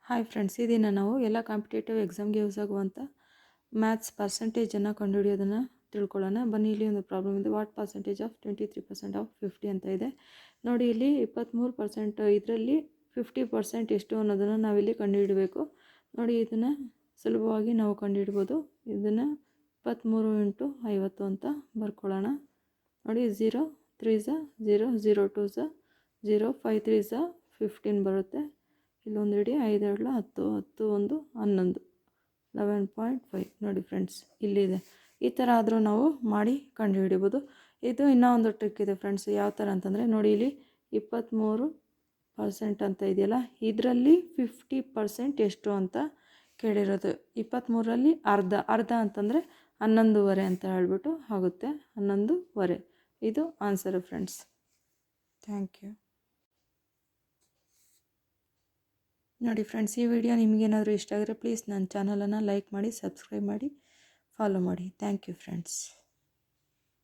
Hi friends, ಈ ದಿನ ನಾವು ಎಲ್ಲ ಕಾಂಪಿಟೇಟಿವ್ ಎಕ್ಸಾಮ್ಗೆ ಯೂಸ್ ಆಗುವಂಥ ಮ್ಯಾಥ್ಸ್ ಪರ್ಸೆಂಟೇಜನ್ನು ಕಂಡುಹಿಡಿಯೋದನ್ನು ತಿಳ್ಕೊಳ್ಳೋಣ. ಬನ್ನಿ, ಇಲ್ಲಿ ಒಂದು ಪ್ರಾಬ್ಲಮ್ ಇದೆ. ವಾಟ್ ಪರ್ಸೆಂಟೇಜ್ ಆಫ್ 23% ಆಫ್ 50 ಅಂತ ಇದೆ. ನೋಡಿ, ಇಲ್ಲಿ 23%, ಇದರಲ್ಲಿ 50% ಎಷ್ಟು ಅನ್ನೋದನ್ನು ನಾವಿಲ್ಲಿ ಕಂಡುಹಿಡಬೇಕು. ನೋಡಿ, ಇದನ್ನು ಸುಲಭವಾಗಿ ನಾವು ಕಂಡುಹಿಡ್ಬೋದು. ಇದನ್ನು 23 × 50 ಅಂತ ಬರ್ಕೊಳ್ಳೋಣ. ನೋಡಿ, 0 3 0, 0 2 0, 5 3 15 ಬರುತ್ತೆ. ಇಲ್ಲೊಂದು ಹಿಡಿ, 5 2 10, 10 1 11, 11.5. ನೋಡಿ ಫ್ರೆಂಡ್ಸ್, ಇಲ್ಲಿದೆ. ಈ ಥರ ಆದರೂ ನಾವು ಮಾಡಿ ಕಂಡುಹಿಡಿಬೋದು. ಇದು ಇನ್ನೂ ಒಂದು ಟ್ರಿಕ್ ಇದೆ ಫ್ರೆಂಡ್ಸ್. ಯಾವ ಥರ ಅಂತಂದರೆ, ನೋಡಿ ಇಲ್ಲಿ 23% ಅಂತ ಇದೆಯಲ್ಲ, ಇದರಲ್ಲಿ 50% ಎಷ್ಟು ಅಂತ ಕೇಳಿರೋದು. 23ರಲ್ಲಿ ಅರ್ಧ ಅಂತಂದರೆ 11.5 ಅಂತ ಹೇಳ್ಬಿಟ್ಟು ಆಗುತ್ತೆ. 11.5 ಇದು ಆನ್ಸರು ಫ್ರೆಂಡ್ಸ್. Thank you. ನೋಡಿ ಫ್ರೆಂಡ್ಸ್, ಈ ವಿಡಿಯೋ ನಿಮಗೇನಾದರೂ ಇಷ್ಟ ಆಗಿದ್ರೆ ಪ್ಲೀಸ್ ನನ್ನ ಚಾನಲನ್ನು ಲೈಕ್ ಮಾಡಿ, ಸಬ್ಸ್ಕ್ರೈಬ್ ಮಾಡಿ, ಫಾಲೋ ಮಾಡಿ. Thank you friends.